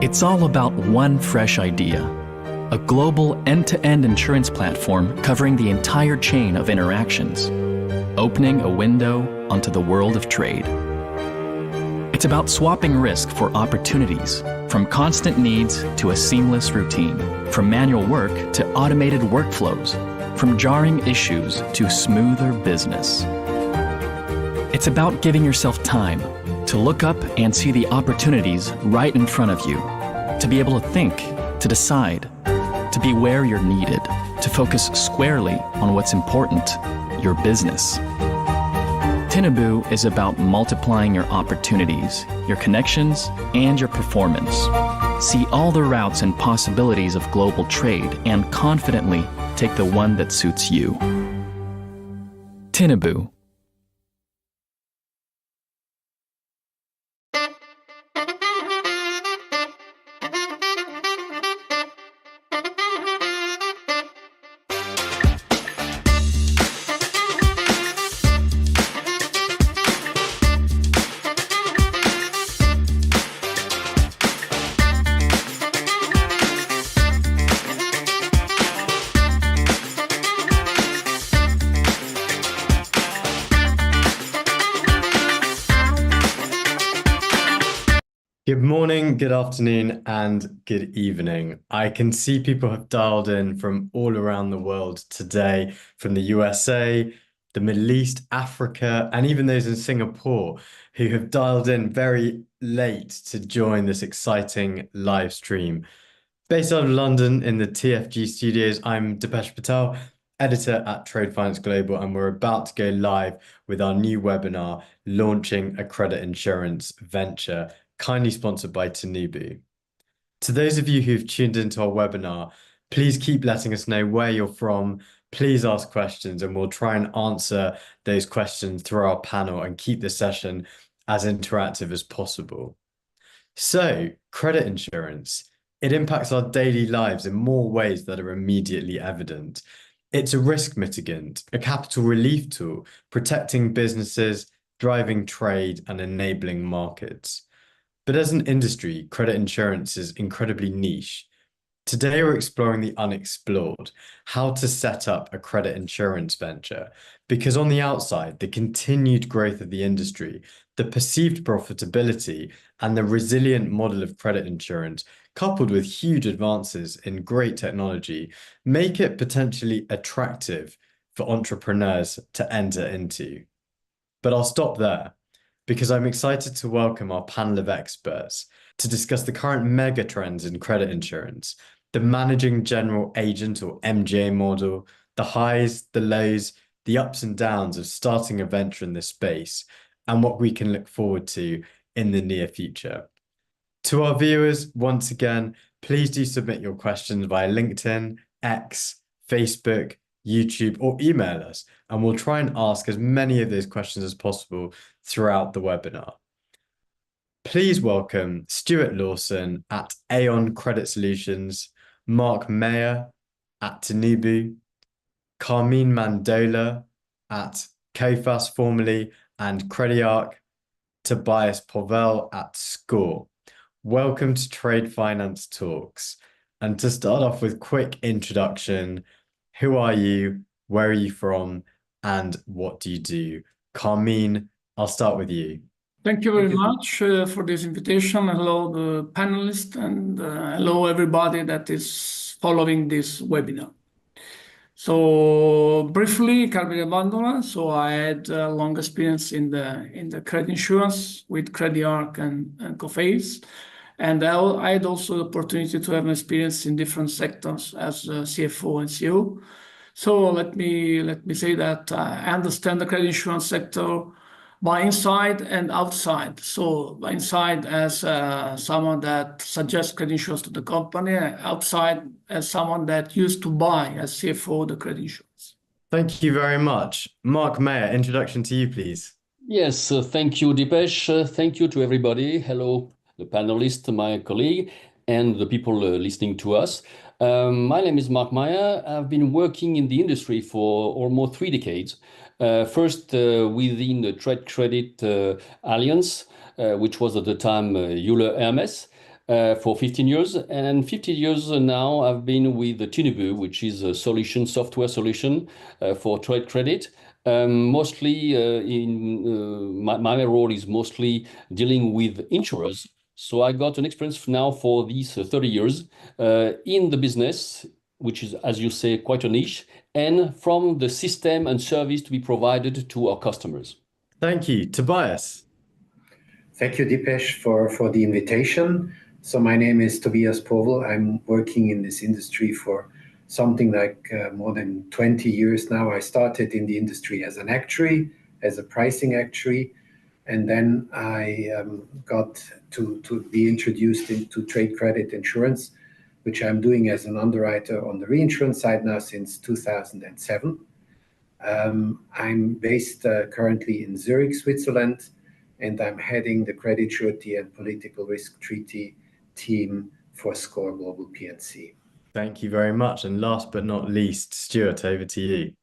It's all about one fresh idea, a global end-to-end insurance platform covering the entire chain of interactions, opening a window onto the world of trade. It's about swapping risk for opportunities, from constant needs to a seamless routine, from manual work to automated workflows, from jarring issues to smoother business. It's about giving yourself time to look up and see the opportunities right in front of you, to be able to think, to decide, to be where you're needed, to focus squarely on what's important, your business. Tinubu is about multiplying your opportunities, your connections, and your performance. See all the routes and possibilities of global trade and confidently take the one that suits you. Tinubu. Good morning, good afternoon, and good evening. I can see people have dialed in from all around the world today, from the USA, the Middle East, Africa, and even those in Singapore who have dialed in very late to join this exciting live stream. Based out of London in the TFG studios, I'm Deepesh Patel, editor at Trade Finance Global, and we're about to go live with our new webinar, Launching a Credit Insurance Venture, kindly sponsored by Tinubu. To those of you who've tuned into our webinar, please keep letting us know where you're from. Please ask questions and we'll try and answer those questions through our panel and keep the session as interactive as possible. So, credit insurance, it impacts our daily lives in more ways that are immediately evident. It's a risk mitigant, a capital relief tool, protecting businesses, driving trade and enabling markets. But as an industry, credit insurance is incredibly niche. Today, we're exploring the unexplored, how to set up a credit insurance venture, because on the outside, the continued growth of the industry, the perceived profitability, and the resilient model of credit insurance, coupled with huge advances in great technology, make it potentially attractive for entrepreneurs to enter into. But I'll stop there, because I'm excited to welcome our panel of experts to discuss the current mega trends in credit insurance, the managing general agent or MGA model, the highs, the lows, the ups and downs of starting a venture in this space, and what we can look forward to in the near future. To our viewers, once again, please do submit your questions via LinkedIn, X, Facebook, YouTube, or email us, and we'll try and ask as many of those questions as possible throughout the webinar. Please welcome Stuart Lawson at Aon Credit Solutions, Marc Meyer at Tinubu, Carmine Mandola at Coface formerly, and CrediArc, Tobias Povel at SCOR. Welcome to Trade Finance Talks. And to start off with quick introduction, who are you, where are you from, and what do you do? Carmine, I'll start with you. Thank you very much for this invitation. Hello, the panelists, and hello, everybody that is following this webinar. So briefly, Carmine Mandola. So I had a long experience in the credit insurance with CrediArc and Coface. And I had also the opportunity to have an experience in different sectors as a CFO and CEO. So let me say that I understand the credit insurance sector by inside and outside. So by inside as someone that suggests credit insurance to the company, outside as someone that used to buy as CFO the credit insurance. Thank you very much. Marc Meyer, introduction to you, please. Yes, thank you, Deepesh. Thank you to everybody. Hello, the panelists, my colleague, and the people listening to us. My name is Marc Meyer. I've been working in the industry for almost 3 decades. First within the Trade Credit Alliance, which was at the time Euler Hermes. for 15 years. And 15 years now, I've been with the Tinubu, which is a software solution for trade credit. Mostly my role is mostly dealing with insurers. So I got an experience now for these 30 years in the business, which is, as you say, quite a niche, and from the system and service to be provided to our customers. Thank you. Tobias. Thank you, Deepesh, for the invitation. So my name is Tobias Povel. I'm working in this industry for something like more than 20 years now. I started in the industry as an actuary, as a pricing actuary, and then I got to be introduced into trade credit insurance, which I'm doing as an underwriter on the reinsurance side now since 2007. I'm based currently in Zurich, Switzerland, and I'm heading the Credit, Surety, and Political Risk Treaty team for SCOR Global P&C. Thank you very much. And last but not least, Stuart, over to you.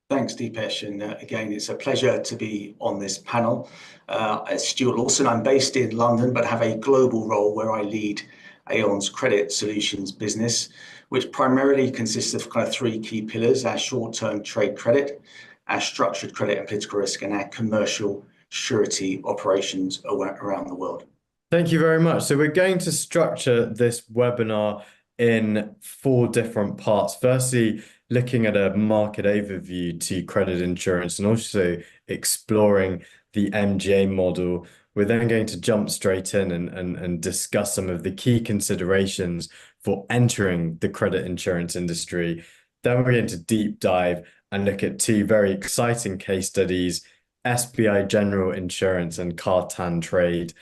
Thanks, Deepesh. And again, it's a pleasure to be on this panel. As Stuart Lawson, I'm based in London, but have a global role where I lead Aon's credit solutions business, which primarily consists of kind of three key pillars: our short-term trade credit, our structured credit and political risk, and our commercial surety operations around the world. Thank you very much. So we're going to structure this webinar in 4 different parts. Firstly, looking at a market overview to credit insurance and also exploring the MGA model. We're then going to jump straight in and discuss some of the key considerations for entering the credit insurance industry. Then we're going to deep dive and look at 2 very exciting case studies: SBI General Insurance and Cartan Trade.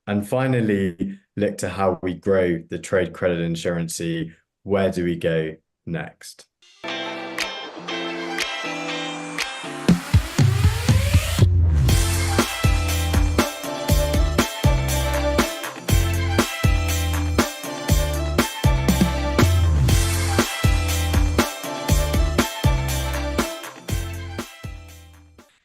And finally, look to how we grow the trade credit insurance. Where do we go next?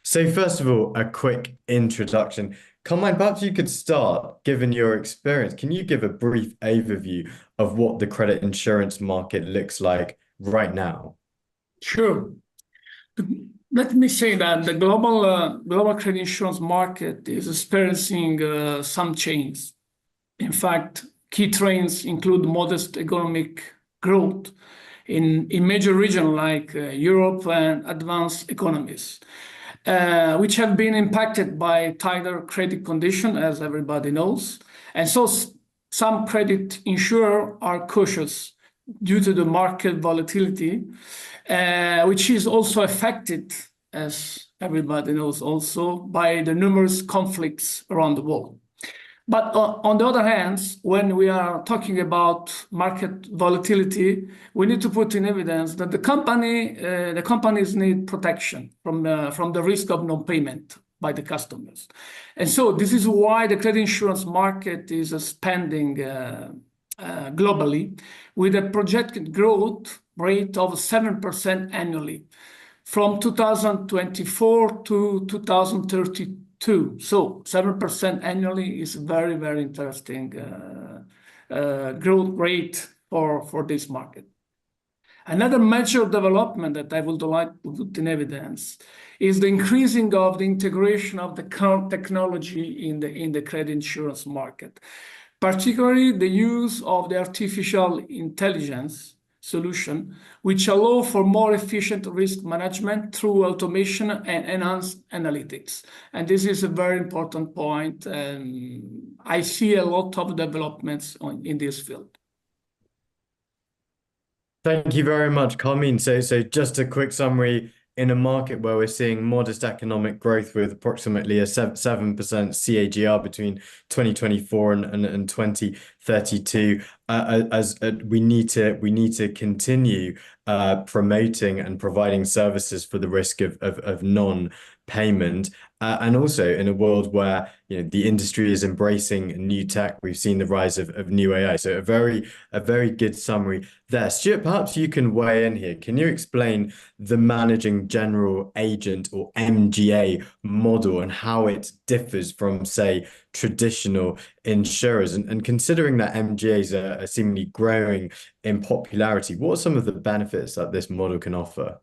So first of all, a quick introduction. Carmine, perhaps you could start, given your experience. Can you give a brief overview of what the credit insurance market looks like right now? Sure. Let me say that the global credit insurance market is experiencing some change. In fact, key trends include modest economic growth in major regions like Europe and advanced economies, which have been impacted by tighter credit conditions, as everybody knows. And so some credit insurers are cautious due to the market volatility, which is also affected, as everybody knows, also by the numerous conflicts around the world. But on the other hand, when we are talking about market volatility, we need to put in evidence that the companies need protection from the risk of non-payment by the customers. And so this is why the credit insurance market is expanding globally with a projected growth rate of 7% annually from 2024 to 2032. So 7% annually is a very, very interesting growth rate for this market. Another major development that I would like to put in evidence is the increasing of the integration of the current technology in the credit insurance market, particularly the use of the artificial intelligence solution, which allow for more efficient risk management through automation and enhanced analytics. And this is a very important point. I see a lot of developments in this field. Thank you very much, Carmine. So just a quick summary: in a market where we're seeing modest economic growth with approximately a 7% CAGR between 2024 and 2032, we need to continue promoting and providing services for the risk of non payment. And also in a world where the industry is embracing new tech, we've seen the rise of new AI. So a very good summary there. Stuart, perhaps you can weigh in here. Can you explain the managing general agent or MGA model and how it differs from, say, traditional insurers? And considering that MGAs are seemingly growing in popularity, what are some of the benefits that this model can offer?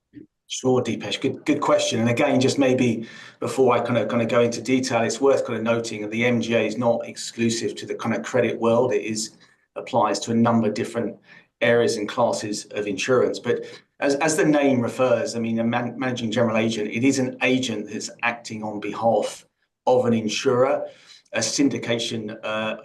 Sure, Deepesh. Good question. And again, just maybe before I kind of go into detail, it's worth kind of noting that the MGA is not exclusive to the kind of credit world. It applies to a number of different areas and classes of insurance. But as the name refers, I mean, a managing general agent, it is an agent that's acting on behalf of an insurer, a syndication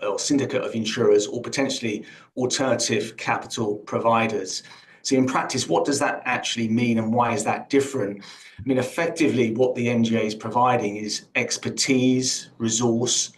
or syndicate of insurers, or potentially alternative capital providers. So in practice, what does that actually mean and why is that different? I mean, effectively, what the MGA is providing is expertise, resource,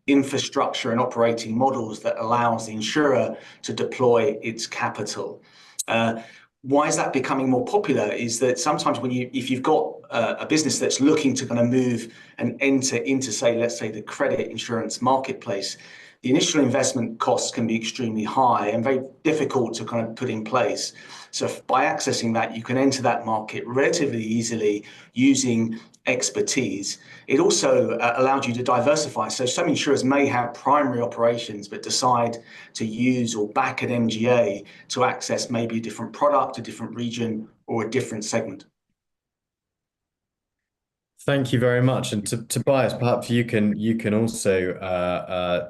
infrastructure and operating models that allows the insurer to deploy its capital. Why is that becoming more popular is that sometimes if you've got a business that's looking to kind of move and enter into, say, let's say the credit insurance marketplace, the initial investment costs can be extremely high and very difficult to kind of put in place. So by accessing that, you can enter that market relatively easily using expertise. It also allowed you to diversify. So some insurers may have primary operations, but decide to use or back an MGA to access maybe a different product, a different region, or a different segment. Thank you very much. And Tobias, perhaps you can also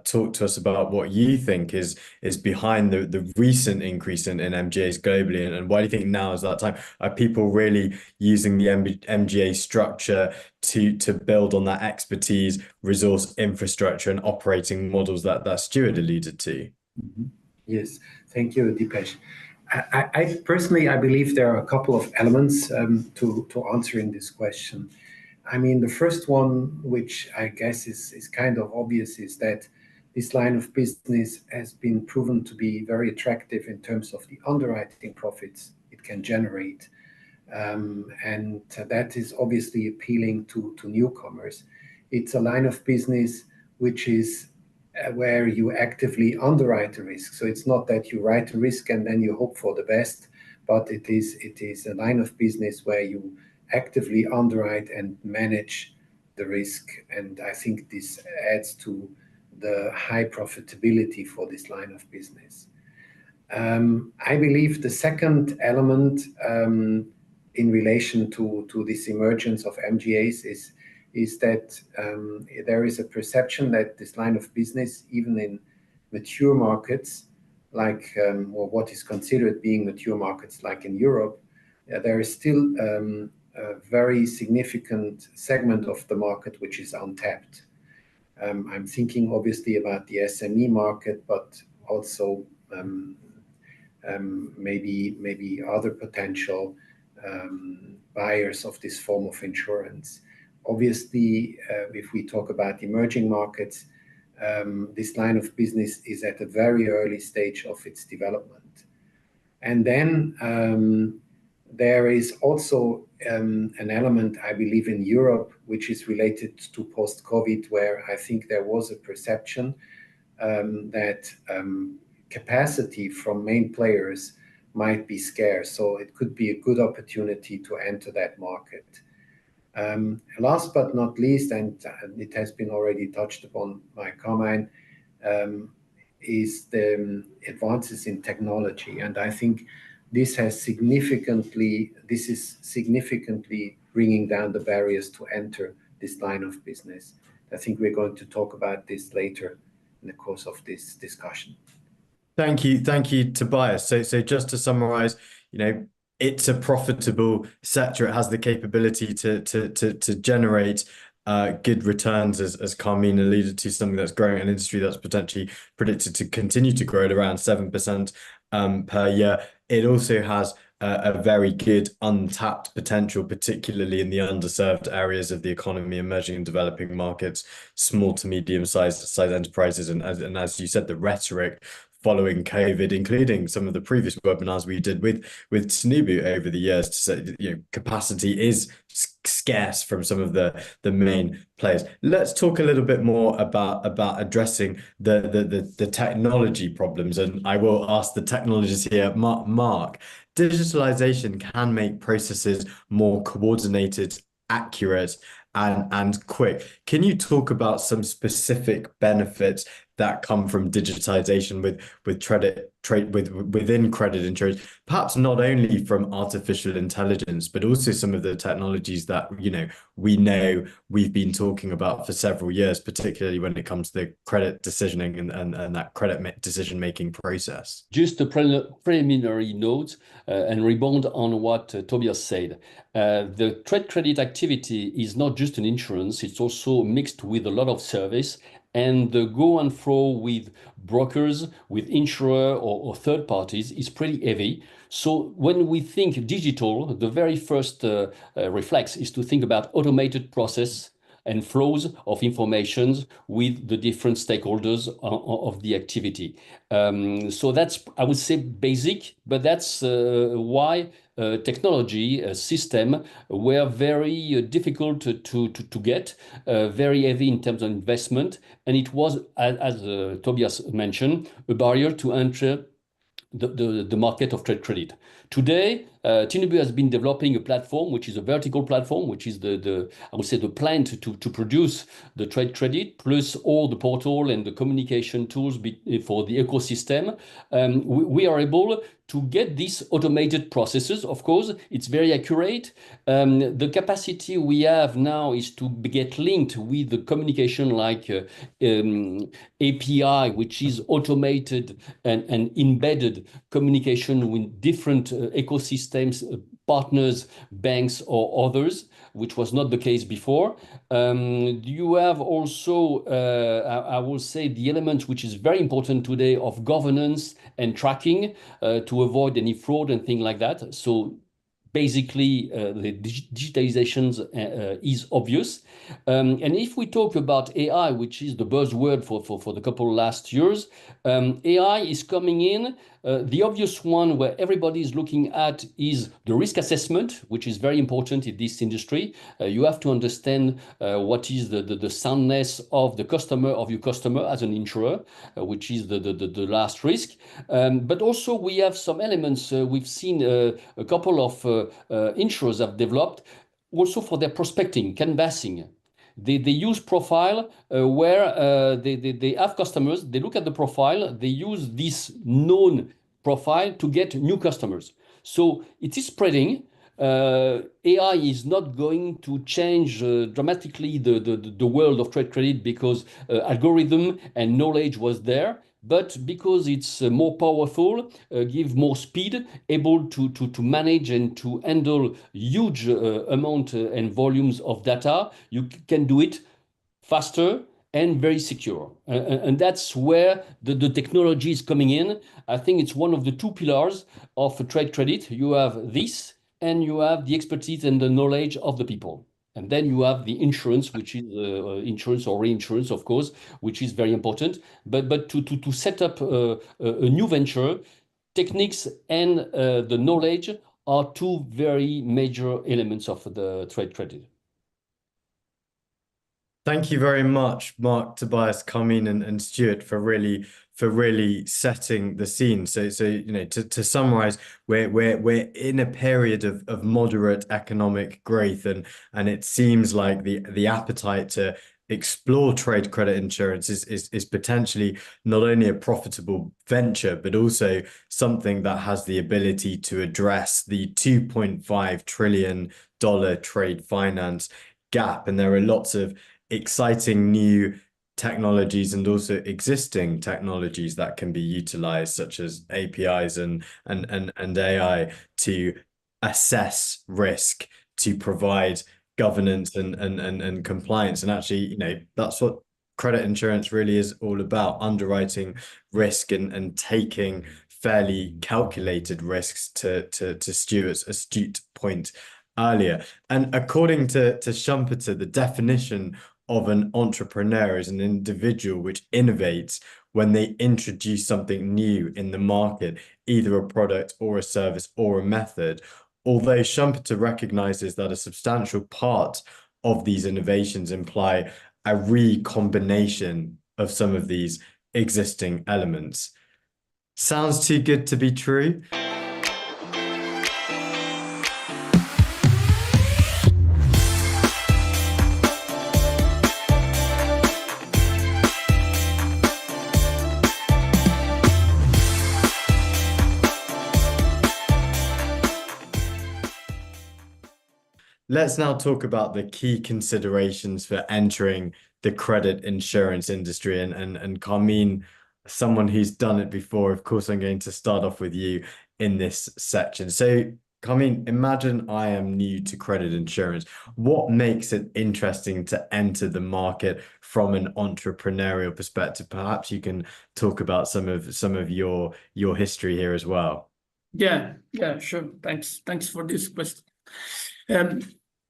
talk to us about what you think is behind the recent increase in MGAs globally, and why do you think now is that time? Are people really using the MGA structure to build on that expertise, resource, infrastructure, and operating models that Stuart alluded to? Mm-hmm. Yes, thank you, Deepesh. I personally believe there are a couple of elements to answering this question. I mean, the first one, which I guess is kind of obvious, is that this line of business has been proven to be very attractive in terms of the underwriting profits it can generate. And that is obviously appealing to newcomers. It's a line of business which is where you actively underwrite the risk. So it's not that you write a risk and then you hope for the best, but it is a line of business where you actively underwrite and manage the risk. And I think this adds to the high profitability for this line of business. I believe the second element in relation to this emergence of MGAs is that there is a perception that this line of business, even in mature markets, like or what is considered being mature markets like in Europe, there is still a very significant segment of the market which is untapped. I'm thinking obviously about the SME market, but also maybe other potential buyers of this form of insurance. Obviously, if we talk about emerging markets, this line of business is at a very early stage of its development. And then there is also an element, I believe, in Europe, which is related to post-COVID, where I think there was a perception that capacity from main players might be scarce. So it could be a good opportunity to enter that market. Last but not least, and it has been already touched upon by Carmine, is the advances in technology. And I think this is significantly bringing down the barriers to enter this line of business. I think we're going to talk about this later in the course of this discussion. Thank you, Tobias. So just to summarize, it's a profitable sector. It has the capability to generate good returns, as Carmine alluded to, something that's growing, an industry that's potentially predicted to continue to grow at around 7% per year. It also has a very good untapped potential, particularly in the underserved areas of the economy, emerging and developing markets, small to medium-sized enterprises, and as you said, the rhetoric following COVID, including some of the previous webinars we did with Tinubu over the years, to say, you know, capacity is scarce from some of the main players. Let's talk a little bit more about addressing the technology problems, and I will ask the technologists here. Marc, digitalization can make processes more coordinated, accurate, and quick. Can you talk about some specific benefits that come from digitization within credit insurance, perhaps not only from artificial intelligence, but also some of the technologies that, you know, we've been talking about for several years, particularly when it comes to the credit decisioning and that credit decision-making process? Just a preliminary note and rebound on what Tobias said. The trade credit activity is not just an insurance, it's also mixed with a lot of service, and the go and fro with brokers, with insurer or third parties is pretty heavy. So when we think digital, the very first reflex is to think about automated process and flows of information with the different stakeholders of the activity. So that's, I would say, basic, but that's why technology system were very difficult to get, very heavy in terms of investment, and it was, as Tobias mentioned, a barrier to enter the market of trade credit. Today, Tinubu has been developing a platform, which is a vertical platform, which is I would say the plant to produce the trade credit, plus all the portal and the communication tools for the ecosystem. We are able to get these automated processes. Of course, it's very accurate. The capacity we have now is to get linked with the communication like API, which is automated and embedded communication with different ecosystems, partners, banks, or others, which was not the case before. You have also, I will say, the element which is very important today of governance and tracking to avoid any fraud and things like that. So basically, the digitalization is obvious. And if we talk about AI, which is the buzzword for the couple last years, AI is coming in. The obvious one where everybody is looking at is the risk assessment, which is very important in this industry. You have to understand what is the soundness of the customer, of your customer as an insurer, which is the last risk. But also we have some elements. We've seen a couple of insurers have developed also for their prospecting, canvassing. They use profile where they have customers, they look at the profile, they use this known profile to get new customers. So it is spreading. AI is not going to change dramatically the world of trade credit because algorithm and knowledge was there, but because it's more powerful, give more speed, able to manage and to handle huge amount and volumes of data, you can do it faster and very secure. And that's where the technology is coming in. I think it's one of the two pillars of trade credit. You have this, and you have the expertise and the knowledge of the people. And then you have the insurance, which is insurance or reinsurance, of course, which is very important. But to set up a new venture, techniques and the knowledge are two very major elements of the trade credit. Thank you very much, Marc, Tobias, Carmine, and Stuart, for really setting the scene. So you know, to summarize, we're in a period of moderate economic growth, and it seems like the appetite to explore trade credit insurance is potentially not only a profitable venture, but also something that has the ability to address the $2.5 trillion trade finance gap. And there are lots of exciting new technologies and also existing technologies that can be utilized, such as APIs and AI, to assess risk, to provide governance and compliance. And actually, you know, that's what credit insurance really is all about: underwriting risk and taking fairly calculated risks, to Stuart's astute point earlier. And according to Schumpeter, the definition of an entrepreneur as an individual which innovates when they introduce something new in the market, either a product or a service or a method. Although Schumpeter recognizes that a substantial part of these innovations imply a recombination of some of these existing elements. Sounds too good to be true? Let's now talk about the key considerations for entering the credit insurance industry. And Carmine, someone who's done it before, of course, I'm going to start off with you in this section. So, Carmine, imagine I am new to credit insurance. What makes it interesting to enter the market from an entrepreneurial perspective? Perhaps you can talk about some of your history here as well. Yeah, sure. Thanks for this question.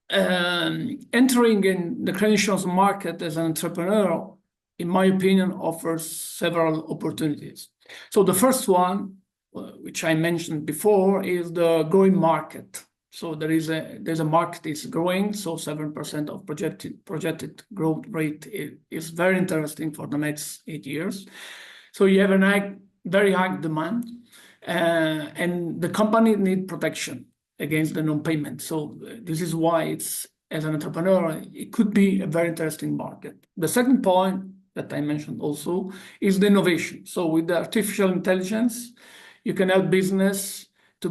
Entering in the credit insurance market as an entrepreneur, in my opinion, offers several opportunities. So the first one, which I mentioned before, is the growing market. So there's a market is growing, so 7% of projected growth rate is very interesting for the next 8 years. So you have a very high demand, and the company need protection against the non-payment. So this is why it's, as an entrepreneur, it could be a very interesting market. The second point that I mentioned also is the innovation. So with the artificial intelligence, you can help business to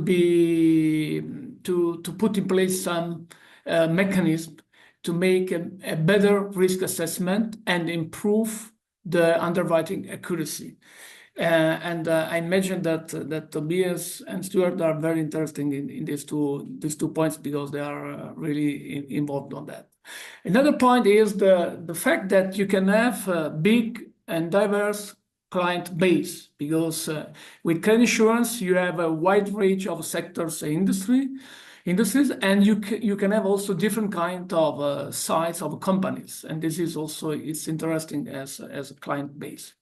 put in place some mechanism to make a better risk assessment and improve the underwriting accuracy. And I imagine that Tobias and Stuart are very interested in these two points because they are really involved on that. Another point is the fact that you can have a big and diverse client base, because with credit insurance you have a wide range of sectors and industries, and you can have also different kind of size of companies, and this is also it's interesting as a client base.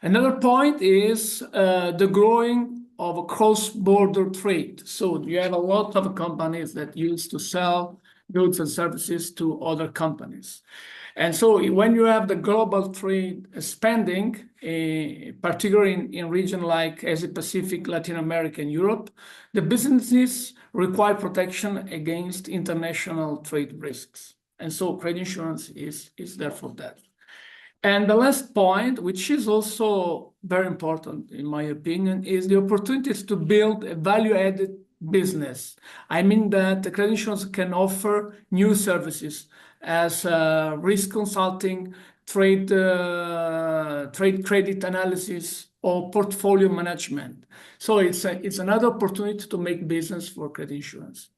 Another point is the growing of a cross-border trade. So you have a lot of companies that used to sell goods and services to other companies. And so when you have the global trade expanding, particularly in regions like Asia Pacific, Latin America, and Europe, the businesses require protection against international trade risks. And so credit insurance is there for that. And the last point, which is also very important in my opinion, is the opportunities to build a value-added business. I mean that the credit insurance can offer new services as risk consulting, trade credit analysis, or portfolio management. So it's another opportunity to make business for credit insurance.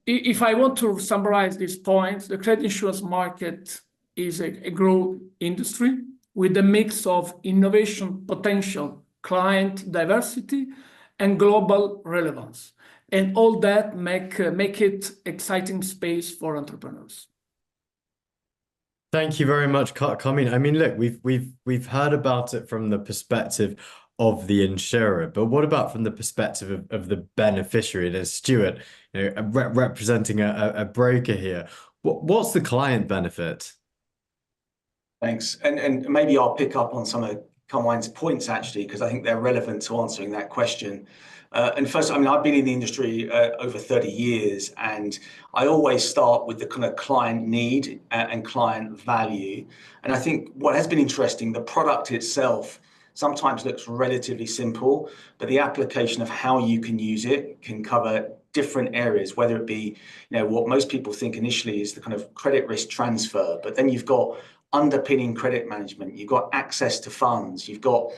If I want to summarize these points, the credit insurance market is a growth industry with a mix of innovation potential, client diversity, and global relevance. And all that make it exciting space for entrepreneurs. Thank you very much, Carmine. I mean, look, we've heard about it from the perspective of the insurer, but what about from the perspective of the beneficiary? There's Stuart, representing a broker here. What's the client benefit? Thanks. And maybe I'll pick up on some of Carmine's points, actually, because I think they're relevant to answering that question. And first, I mean, I've been in the industry over 30 years, and I always start with the kind of client need and client value. And I think what has been interesting, the product itself sometimes looks relatively simple, but the application of how you can use it can cover different areas, whether it be, what most people think initially is the kind of credit risk transfer, but then you've got underpinning credit management, you've got access to funds, you've got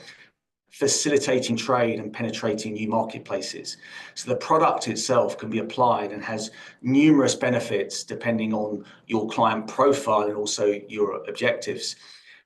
facilitating trade and penetrating new marketplaces. So the product itself can be applied and has numerous benefits depending on your client profile and also your objectives.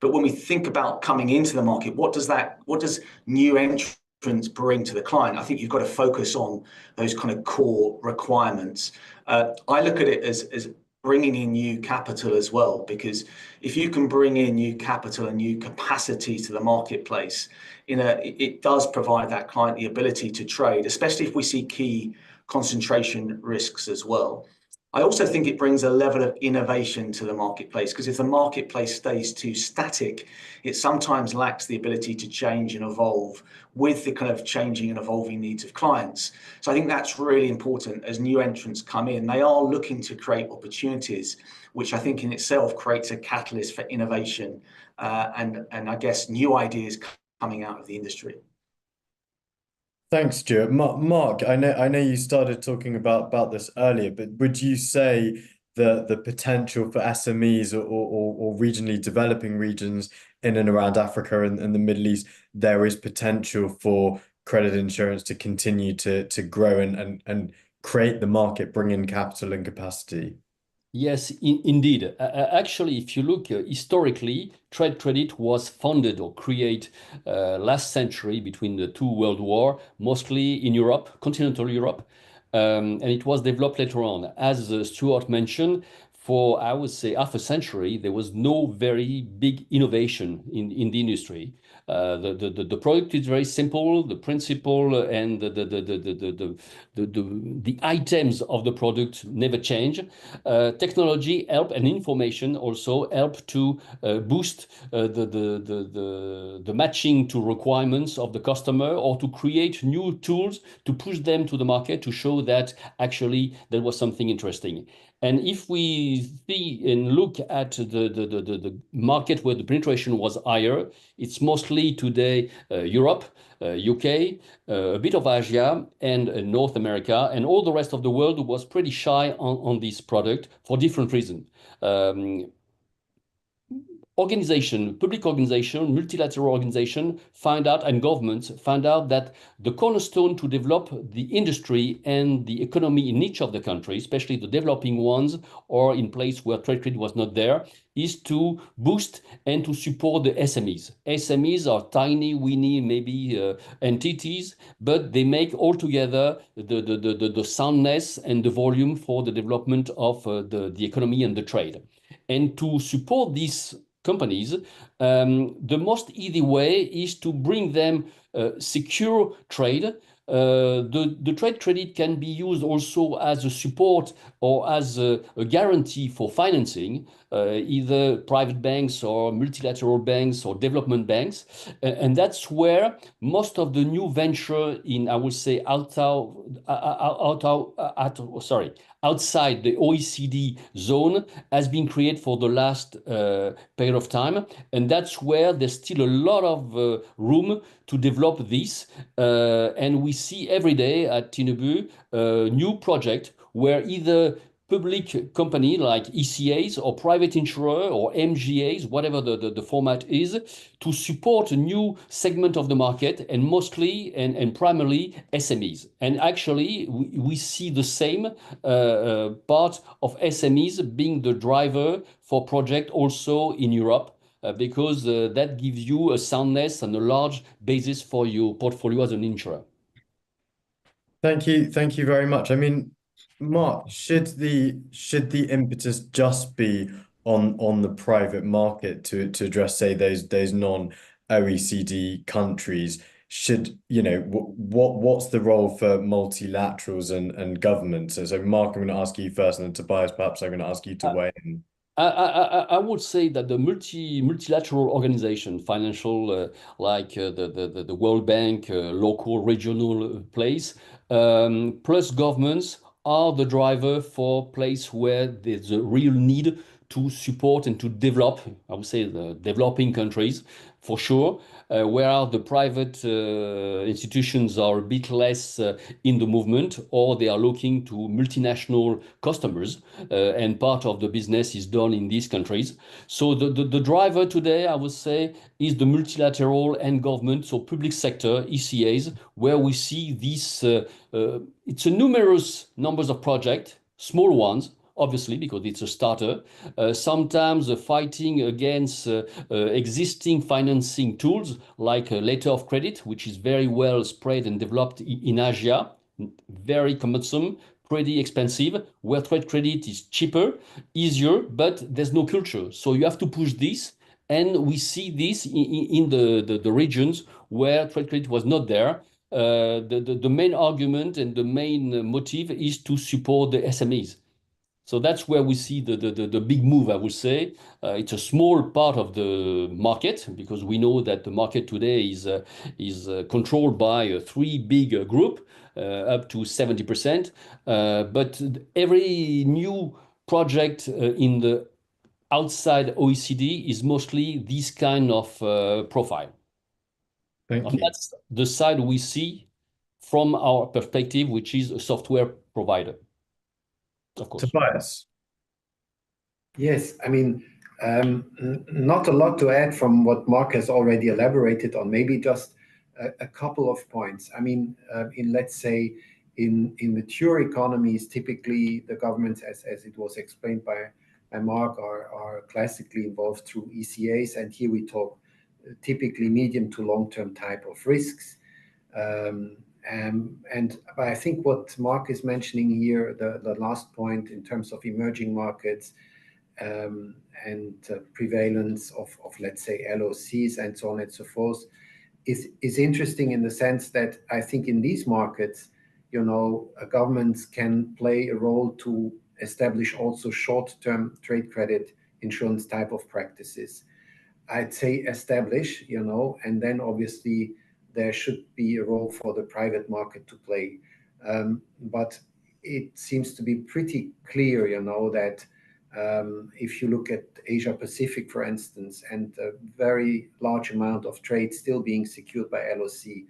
But when we think about coming into the market, what does new entrants bring to the client? I think you've got to focus on those kind of core requirements. I look at it as bringing in new capital as well, because if you can bring in new capital and new capacity to the marketplace, it does provide that client the ability to trade, especially if we see key concentration risks as well. I also think it brings a level of innovation to the marketplace, because if the marketplace stays too static, it sometimes lacks the ability to change and evolve with the kind of changing and evolving needs of clients. So I think that's really important. As new entrants come in, they are looking to create opportunities, which I think in itself creates a catalyst for innovation and I guess new ideas coming out of the industry. Thanks, Stuart. Marc, I know you started talking about this earlier, but would you say the potential for SMEs or regionally developing regions in and around Africa and the Middle East, there is potential for credit insurance to continue to grow and create the market, bring in capital and capacity? Yes, indeed. Actually, if you look historically, trade credit was founded or created last century between the two world wars, mostly in Europe, continental Europe, and it was developed later on. As Stuart mentioned, for I would say half a century, there was no very big innovation in the industry. The product is very simple. The principle and the items of the product never change. Technology help and information also help to boost the matching to requirements of the customer, or to create new tools to push them to the market to show that actually there was something interesting. And if we see and look at the market where the penetration was higher, it's mostly today Europe, UK, a bit of Asia, and North America, and all the rest of the world was pretty shy on this product for different reasons. Public organization, multilateral organization find out, and governments find out that the cornerstone to develop the industry and the economy in each of the countries, especially the developing ones or in place where trade credit was not there, is to boost and to support the SMEs. SMEs are tiny, weeny, maybe entities, but they make altogether the soundness and the volume for the development of the economy and the trade. And to support these companies, the most easy way is to bring them secure trade. The trade credit can be used also as a support or as a guarantee for financing, either private banks or multilateral banks or development banks. And that's where most of the new venture in, I would say, outside the OECD zone has been created for the last period of time. And that's where there's still a lot of room to develop this. And we see every day at Tinubu new project where either public company like ECAs or private insurer or MGAs, whatever the format is, to support a new segment of the market, and mostly and primarily SMEs. And actually, we see the same part of SMEs being the driver for project also in Europe, because that gives you a soundness and a large basis for your portfolio as an insurer. Thank you very much. I mean, Marc, should the impetus just be on the private market to address, say, those non-OECD countries? Should, what's the role for multilaterals and governments? So Marc, I'm going to ask you first, and then Tobias, perhaps I'm going to ask you to weigh in. I would say that the multilateral organization, financial, like the World Bank, local, regional place, plus governments are the driver for place where there's a real need to support and to develop, I would say, the developing countries, for sure, where the private institutions are a bit less in the movement, or they are looking to multinational customers, and part of the business is done in these countries. So the driver today, I would say, is the multilateral and government, so public sector, ECAs, where we see this, it's a numerous numbers of projects, small ones, obviously, because it's a starter. Sometimes fighting against existing financing tools like a letter of credit, which is very well spread and developed in Asia, very cumbersome, pretty expensive, where trade credit is cheaper, easier, but there's no culture. So you have to push this. And we see this in the regions where trade credit was not there. The main argument and the main motive is to support the SMEs. So that's where we see the big move, I would say. It's a small part of the market because we know that the market today is controlled by three big groups, up to 70%. But every new project in the outside OECD is mostly this kind of profile. Thank And you. that's the side we see from our perspective, which is a software provider, of course. Tobias. Yes, I mean, not a lot to add from what Marc has already elaborated on, maybe just a couple of points. I mean, let's say, in mature economies, typically the governments, as it was explained by Marc, are classically involved through ECAs, and here we talk typically medium to long-term type of risks. But I think what Marc is mentioning here, the last point in terms of emerging markets, and prevalence of let's say LOCs and so on and so forth is interesting in the sense that I think in these markets, governments can play a role to establish also short-term trade credit insurance type of practices. I'd say establish, and then obviously there should be a role for the private market to play. But it seems to be pretty clear, that if you look at Asia Pacific, for instance, and a very large amount of trade still being secured by LOC,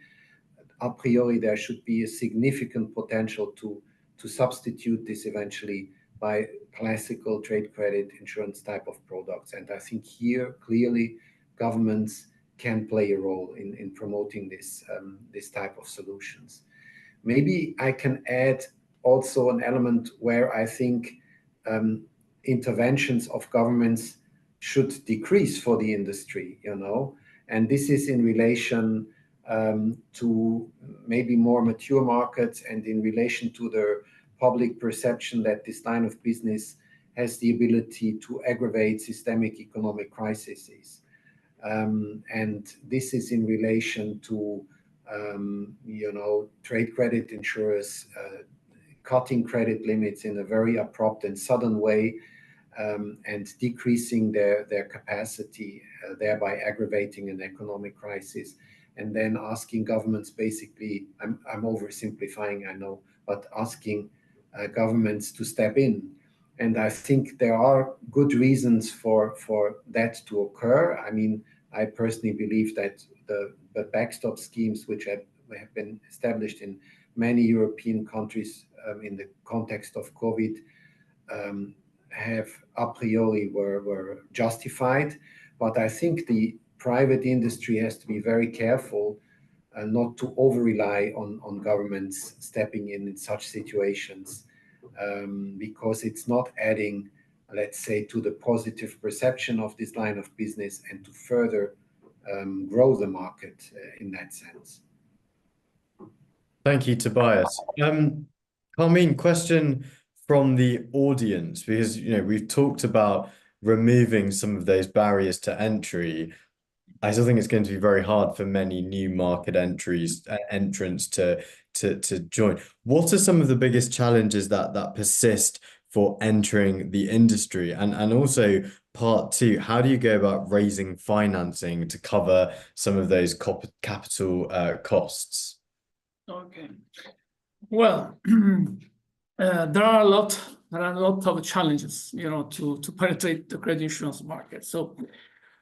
a priori there should be a significant potential to substitute this eventually by classical trade credit insurance type of products. And I think here clearly governments can play a role in promoting this type of solutions. Maybe I can add also an element where I think interventions of governments should decrease for the industry, and this is in relation to maybe more mature markets and in relation to the public perception that this line of business has the ability to aggravate systemic economic crises. And this is in relation to, trade credit insurers cutting credit limits in a very abrupt and sudden way, and decreasing their capacity, thereby aggravating an economic crisis, and then asking governments basically, I'm oversimplifying, I know, but asking governments to step in. And I think there are good reasons for that to occur. I mean, I personally believe that the backstop schemes which have been established in many European countries in the context of COVID have a priori were justified. But I think the private industry has to be very careful not to over-rely on governments stepping in such situations, because it's not adding, let's say, to the positive perception of this line of business and to further grow the market in that sense. Thank you, Tobias. Carmine, question from the audience, because we've talked about removing some of those barriers to entry. I still think it's going to be very hard for many new market entrants to join. What are some of the biggest challenges that persist for entering the industry? And also part two, how do you go about raising financing to cover some of those capital costs? Okay. Well, there are a lot of challenges, to penetrate the credit insurance market. So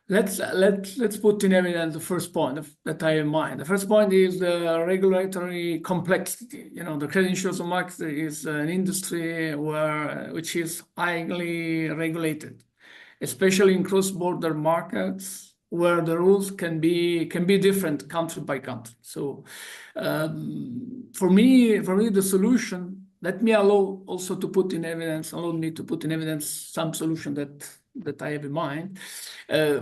let's put in evidence the first point that I have in mind. The first point is the regulatory complexity. The credit insurance market is an industry which is highly regulated, especially in cross-border markets where the rules can be different country by country. So for me, the solution, allow me to put in evidence some solution that that I have in mind.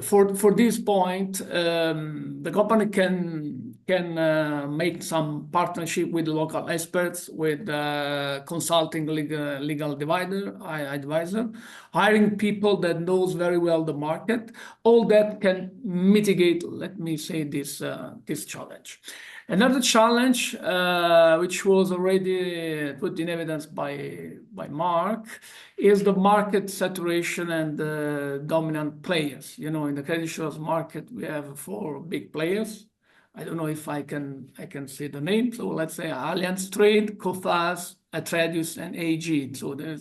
For this point, the company can make some partnership with local experts, with consulting legal advisor, hiring people that knows very well the market. All that can mitigate, let me say, this challenge. Another challenge, which was already put in evidence by Marc, is the market saturation and the dominant players. You know, in the credit insurance market, we have 4 big players. I don't know if I can say the name. So let's say Allianz Trade, Coface, Atreides, and AG. So they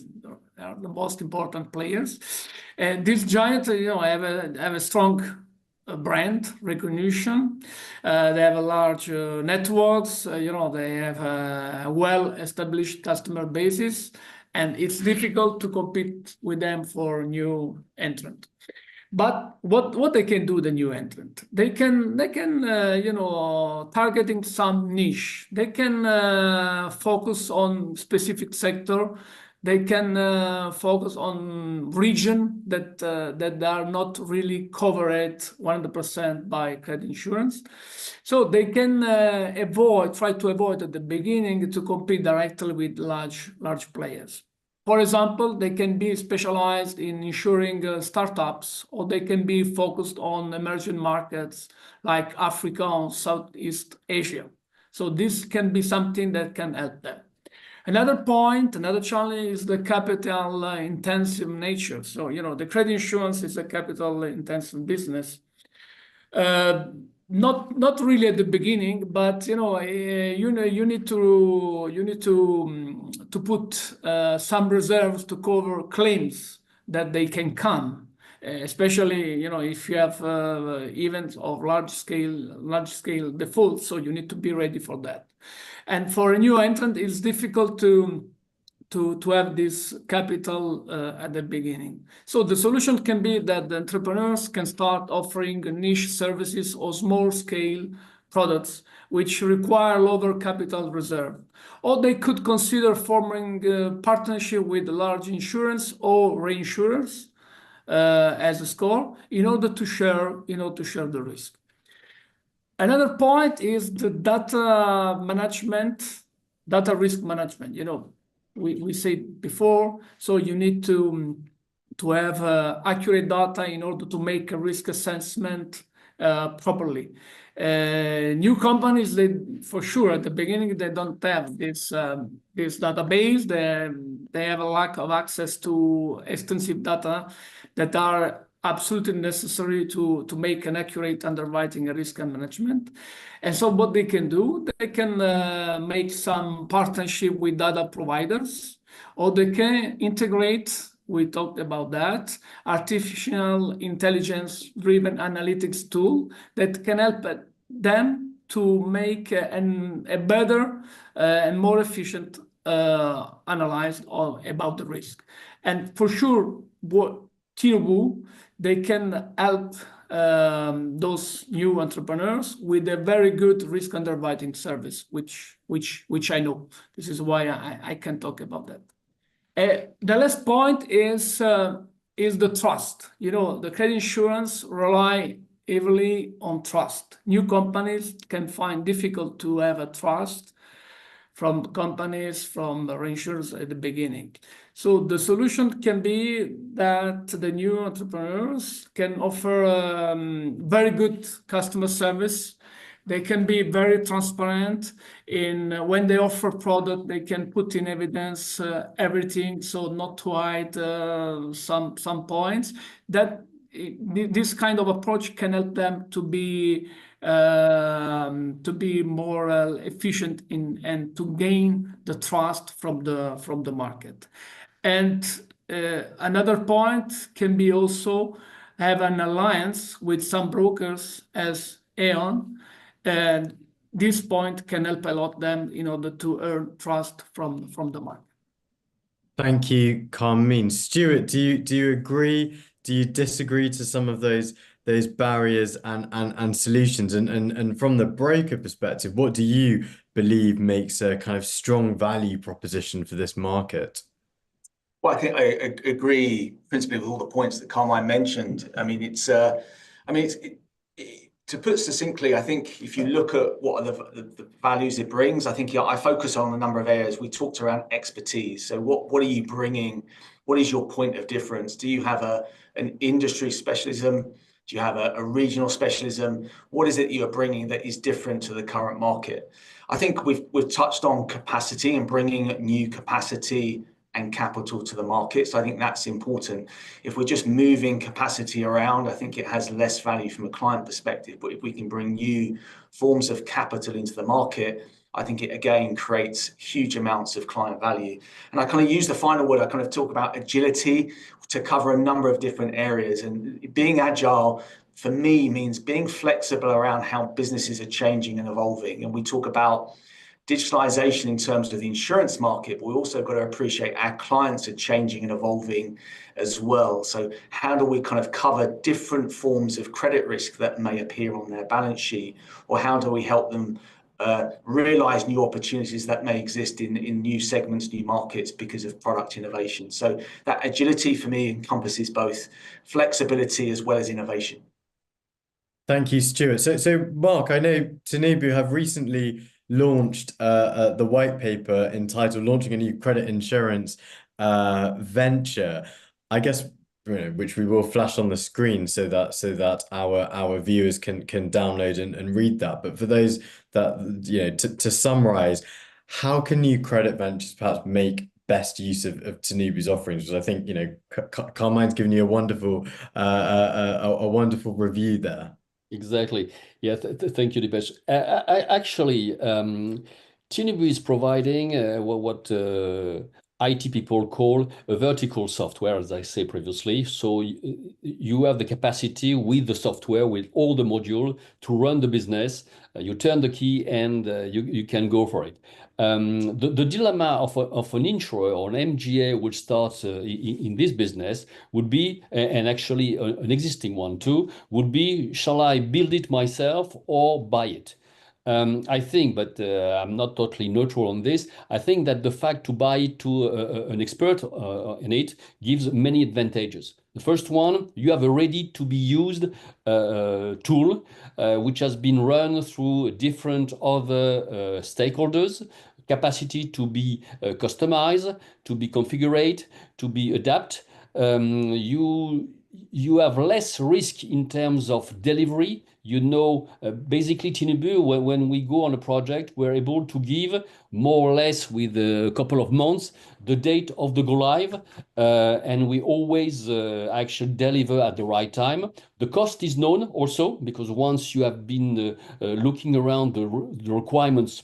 are the most important players. And these giants, you know, have a strong brand recognition. They have a large networks. You know, they have a well-established customer basis, and it's difficult to compete with them for new entrant. But what they can do, the new entrant, they can you know, targeting some niche. They can focus on specific sector. They can focus on region that are not really covered 100% by credit insurance. So they can try to avoid at the beginning to compete directly with large players. For example, they can be specialized in insuring startups, or they can be focused on emerging markets like Africa or Southeast Asia. So this can be something that can help them. Another challenge is the capital intensive nature. So, you know, the credit insurance is a capital intensive business. Not really at the beginning, but you know, you need to put some reserves to cover claims that they can come. Especially, you know, if you have events of large scale defaults, so you need to be ready for that. And for a new entrant, it's difficult to have this capital at the beginning. So the solution can be that the entrepreneurs can start offering niche services or small scale products which require lower capital reserve. Or they could consider forming a partnership with large insurance or reinsurers as a SCOR in order to share the risk. Another point is the data risk management. You know, we said before, so you need to have accurate data in order to make a risk assessment properly. New companies, for sure at the beginning they don't have this database. They have a lack of access to extensive data that are absolutely necessary to make an accurate underwriting and risk and management. And so what they can do, they can make some partnership with data providers, or they can integrate, we talked about that, artificial intelligence driven analytics tool that can help them to make a better and more efficient analysis about the risk. And for sure, what Tinubu, they can help those new entrepreneurs with a very good risk underwriting service, which I know. This is why I can talk about that. The last point is the trust. You know, the credit insurance rely heavily on trust. New companies can find difficult to have a trust from companies, from the reinsurers at the beginning. So the solution can be that the new entrepreneurs can offer very good customer service. They can be very transparent in when they offer product. They can put in evidence everything, so not to hide some points. That this kind of approach can help them to be more efficient and to gain the trust from the market. And another point can be also have an alliance with some brokers as Aon, and this point can help a lot them in order to earn trust from the market. Thank you, Carmine. Stuart, do you agree? Do you disagree to some of those barriers and solutions? And from the broker perspective, what do you believe makes a kind of strong value proposition for this market? Well, I think I agree principally with all the points that Carmine mentioned. I mean, to put succinctly, I think if you look at what are the values it brings, I think I focus on a number of areas. We talked around expertise. So what are you bringing? What is your point of difference? Do you have an industry specialism? Do you have a regional specialism? What is it you're bringing that is different to the current market? I think we've touched on capacity and bringing new capacity and capital to the market. So I think that's important. If we're just moving capacity around, I think it has less value from a client perspective. But if we can bring new forms of capital into the market, I think it again creates huge amounts of client value. And I kind of use the final word, I kind of talk about agility to cover a number of different areas. And being agile for me means being flexible around how businesses are changing and evolving. And we talk about digitalization in terms of the insurance market, but we also got to appreciate our clients are changing and evolving as well. So how do we kind of cover different forms of credit risk that may appear on their balance sheet, or how do we help them realize new opportunities that may exist in new segments, new markets because of product innovation? So that agility for me encompasses both flexibility as well as innovation. Thank you, Stuart. So Marc, I know Tinubu have recently launched the white paper entitled "Launching a New Credit Insurance Venture," I guess, which we will flash on the screen so that our viewers can download and read that. But for those that to summarize, how can new credit ventures perhaps make best use of Tinubu's offerings? Because I think Carmine's given you a wonderful review there. Exactly. Yeah, thank you, Deepesh. Actually, Tinubu is providing what IT people call a vertical software, as I say previously. So you have the capacity with the software, with all the module to run the business. You turn the key and you can go for it. The dilemma of an insurer or an MGA which starts in this business would be, and actually an existing one too, would be, shall I build it myself or buy it? I think, but I'm not totally neutral on this. I think that the fact to buy it to an expert in it gives many advantages. The first one, you have a ready-to-be-used tool which has been run through different other stakeholders, capacity to be customized, to be configured, to be adapted. You have less risk in terms of delivery. Basically, Tinubu, when we go on a project, we're able to give more or less with a couple of months the date of the go live, and we always actually deliver at the right time. The cost is known also, because once you have been looking around the requirements,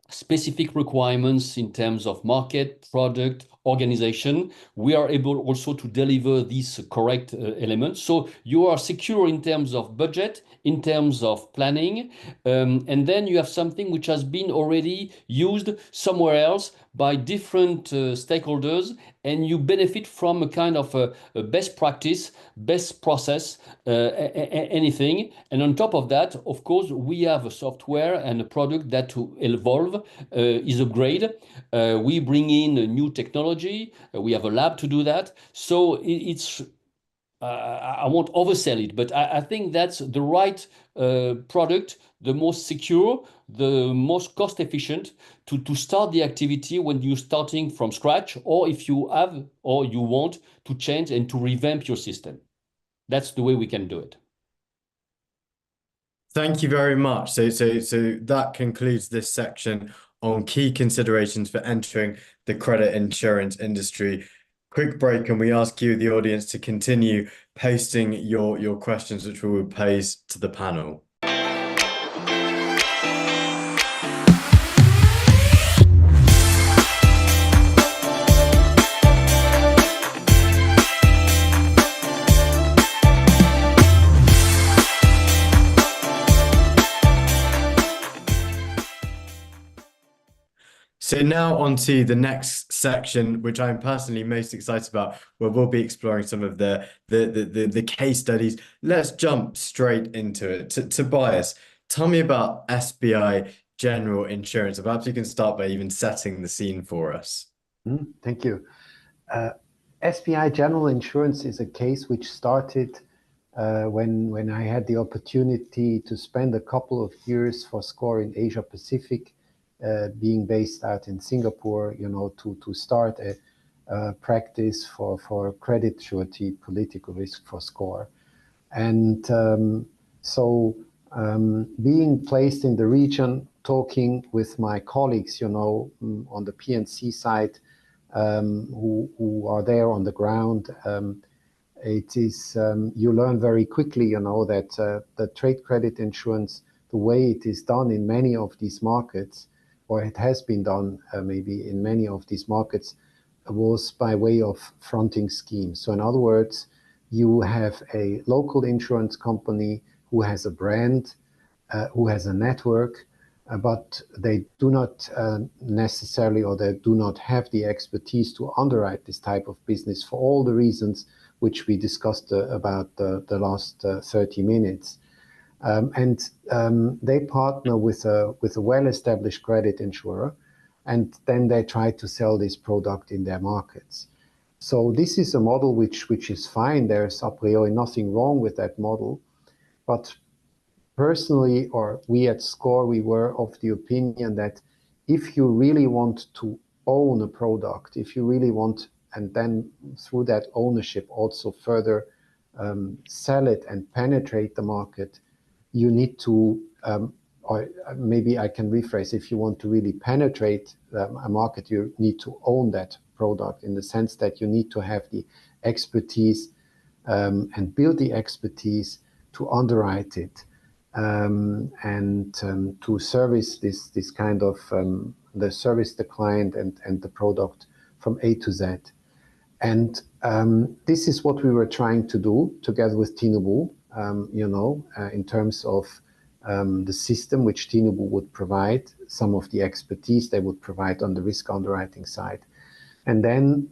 specific requirements in terms of market, product, organization, we are able also to deliver these correct elements. So you are secure in terms of budget, in terms of planning, and then you have something which has been already used somewhere else by different stakeholders, and you benefit from a kind of a best practice, best process, anything. And on top of that, of course, we have a software and a product that to evolve is upgrade. We bring in a new technology. We have a lab to do that. So it's I won't oversell it, but I think that's the right product, the most secure, the most cost efficient to start the activity when you're starting from scratch, or if you have or you want to change and to revamp your system. That's the way we can do it. Thank you very much. So that concludes this section on key considerations for entering the credit insurance industry. Quick break, and we ask you, the audience, to continue posting your questions, which we will pose to the panel. So now on to the next section, which I'm personally most excited about, where we'll be exploring some of the case studies. Let's jump straight into it. Tobias, tell me about SBI General Insurance. Perhaps you can start by even setting the scene for us. Thank you. SBI General Insurance is a case which started when I had the opportunity to spend a couple of years for SCOR in Asia Pacific, being based out in Singapore, to start a practice for credit surety, political risk for SCOR. And being placed in the region, talking with my colleagues, on the P&C side, who are there on the ground, it is you learn very quickly, that the trade credit insurance, the way it is done in many of these markets, or it has been done maybe in many of these markets, was by way of fronting schemes. So in other words, you have a local insurance company who has a brand, who has a network, but they do not necessarily, or they do not have the expertise to underwrite this type of business for all the reasons which we discussed about the last 30 minutes. They partner with a well-established credit insurer, and then they try to sell this product in their markets. So this is a model which is fine. There's a priori nothing wrong with that model. But personally, or we at SCOR, we were of the opinion that if you really want to own a product, if you really want, and then through that ownership also further sell it and penetrate the market, you need to, or maybe I can rephrase, if you want to really penetrate a market, you need to own that product, in the sense that you need to have the expertise and build the expertise to underwrite it and to service this kind of service the client and the product from A to Z. And this is what we were trying to do together with Tinubu, in terms of the system which Tinubu would provide, some of the expertise they would provide on the risk underwriting side. And then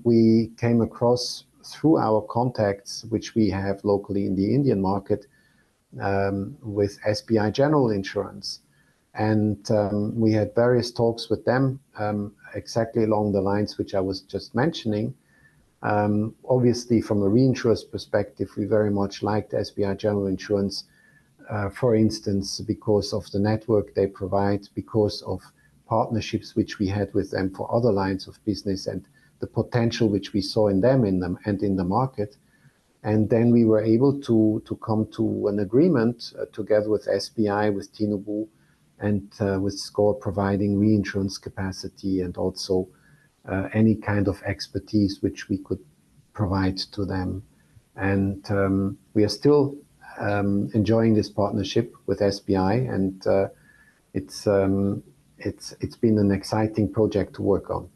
we came across, through our contacts, which we have locally in the Indian market, with SBI General Insurance. And we had various talks with them, exactly along the lines which I was just mentioning. Obviously, from a reinsurer's perspective, we very much liked SBI General Insurance, for instance, because of the network they provide, because of partnerships which we had with them for other lines of business, and the potential which we saw in them and in the market. And then we were able to come to an agreement together with SBI, with Tinubu, and with SCOR, providing reinsurance capacity and also any kind of expertise which we could provide to them. And we are still enjoying this partnership with SBI, and it's been an exciting project to work on.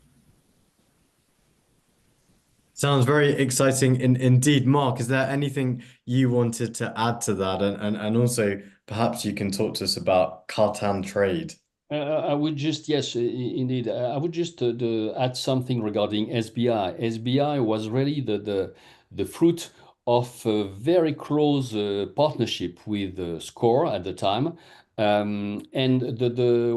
Sounds very exciting indeed. Marc, is there anything you wanted to add to that? And also, perhaps you can talk to us about Cartan trade. I would just, yes, indeed. I would just add something regarding SBI. SBI was really the fruit of a very close partnership with SCOR at the time. And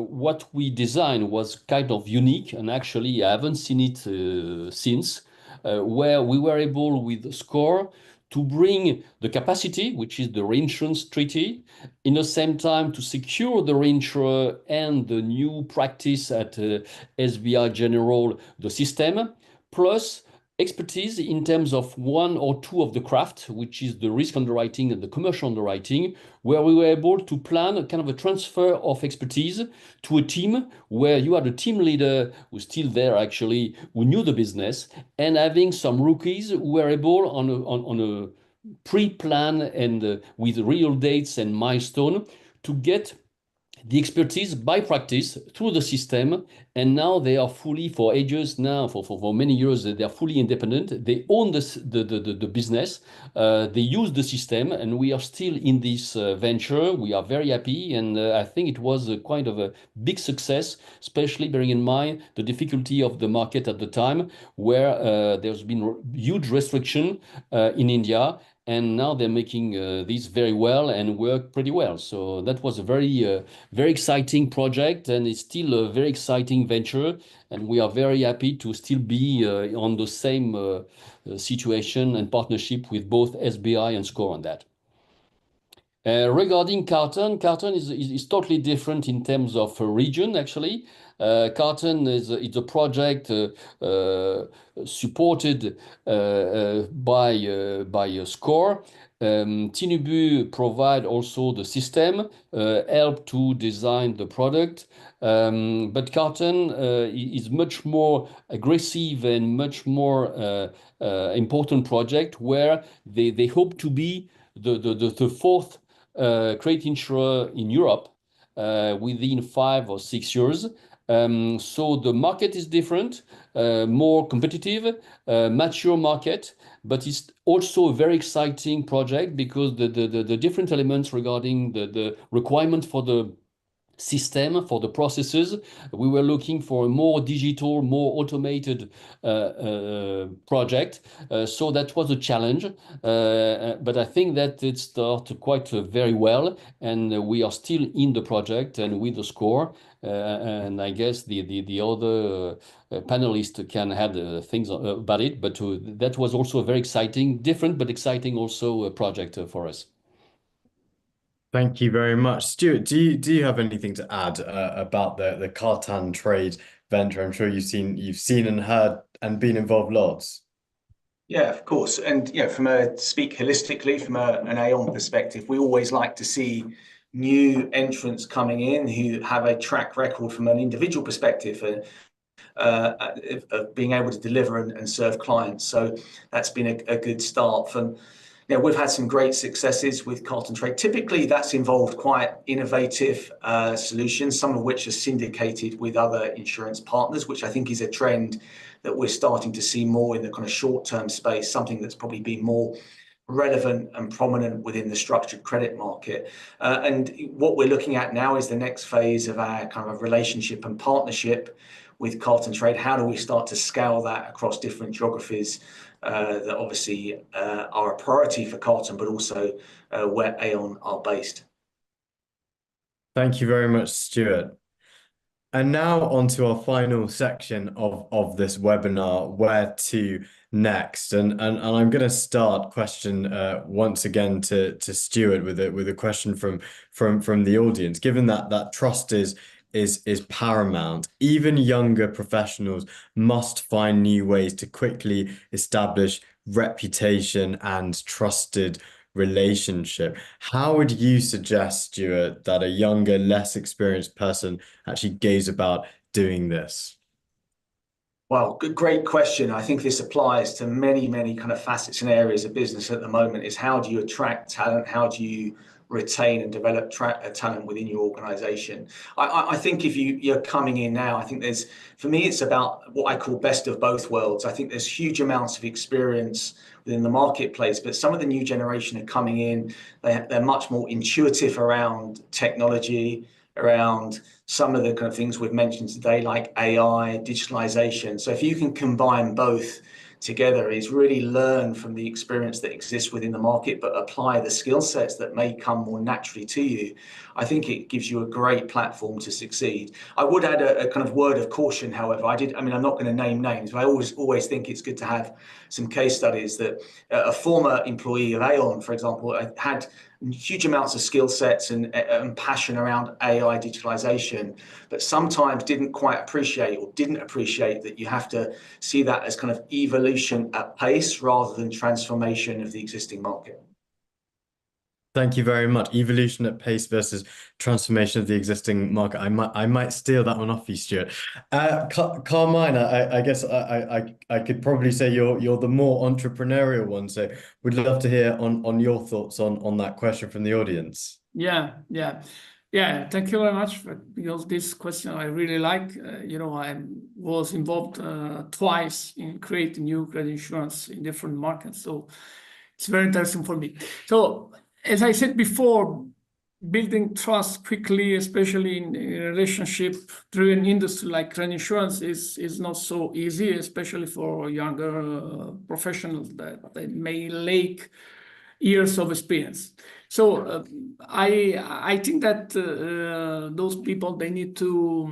what we designed was kind of unique, and actually I haven't seen it since, where we were able with SCOR to bring the capacity, which is the reinsurance treaty, in the same time to secure the reinsurer and the new practice at SBI General, the system, plus expertise in terms of one or two of the craft, which is the risk underwriting and the commercial underwriting, where we were able to plan a kind of a transfer of expertise to a team where you had a team leader who's still there actually, who knew the business, and having some rookies who were able on a pre-plan and with real dates and milestone to get the expertise by practice through the system. And now they are fully, for ages now, for many years, they are fully independent. They own the business. They use the system, and we are still in this venture. We are very happy, and I think it was quite of a big success, especially bearing in mind the difficulty of the market at the time, where there's been huge restriction in India. and now they're making this very well and work pretty well. So that was a very, very exciting project, and it's still a very exciting venture. And we are very happy to still be on the same situation and partnership with both SBI and SCOR on that. Regarding Carton is totally different in terms of region, actually. Carton is it's a project supported by SCOR. Tinubu provide also the system, help to design the product. But Carton is much more aggressive and much more important project where they hope to be the fourth credit insurer in Europe within 5 or 6 years. So the market is different, more competitive, mature market, but it's also a very exciting project because the different elements regarding the requirement for the system, for the processes, we were looking for a more digital, more automated project. So that was a challenge, but I think that it started quite very well, and we are still in the project and with the SCOR. And I guess the other panelists can add things about it, but that was also a very exciting, different but exciting also project for us. Thank you very much. Stuart, do you have anything to add about the Cartan trade venture? I'm sure you've seen and heard and been involved lots. Yeah, of course. And speak holistically from an Aon perspective, we always like to see new entrants coming in who have a track record from an individual perspective of being able to deliver and serve clients. So that's been a good start. We've had some great successes with Carton Trade. Typically, that's involved quite innovative solutions, some of which are syndicated with other insurance partners, which I think is a trend that we're starting to see more in the kind of short-term space, something that's probably been more relevant and prominent within the structured credit market. And what we're looking at now is the next phase of our kind of relationship and partnership with Carton Trade. How do we start to scale that across different geographies that obviously are a priority for Carton, but also where Aon are based? Thank you very much, Stuart. And now on to our final section of this webinar, where to next? And I'm going to start question once again to Stuart with a question from the audience. Given that trust is paramount, even younger professionals must find new ways to quickly establish reputation and trusted relationship. How would you suggest, Stuart, that a younger, less experienced person actually goes about doing this? Well, great question. I think this applies to many, many kind of facets and areas of business at the moment. Is how do you attract talent? How do you retain and develop talent within your organization? I think if you're coming in now, I think for me, it's about what I call best of both worlds. I think there's huge amounts of experience within the marketplace, but some of the new generation are coming in, they're much more intuitive around technology, around some of the kind of things we've mentioned today, like AI, digitalization. So if you can combine both together, is really learn from the experience that exists within the market, but apply the skill sets that may come more naturally to you, I think it gives you a great platform to succeed. I would add a kind of word of caution, however. I'm not going to name names, but I always think it's good to have some case studies that a former employee of Aon, for example, had huge amounts of skill sets and passion around AI digitalization, but sometimes didn't appreciate that you have to see that as kind of evolution at pace rather than transformation of the existing market. Thank you very much. Evolution at pace versus transformation of the existing market. I might steal that one off you, Stuart. Carmine, I guess I could probably say you're the more entrepreneurial one. So we'd love to hear on your thoughts on that question from the audience. Yeah. Thank you very much because this question I really like. I was involved twice in creating new credit insurance in different markets, so it's very interesting for me. So, as I said before, building trust quickly, especially in a relationship-driven industry like credit insurance, is not so easy, especially for younger professionals that they may lack years of experience. So I think that those people, they need to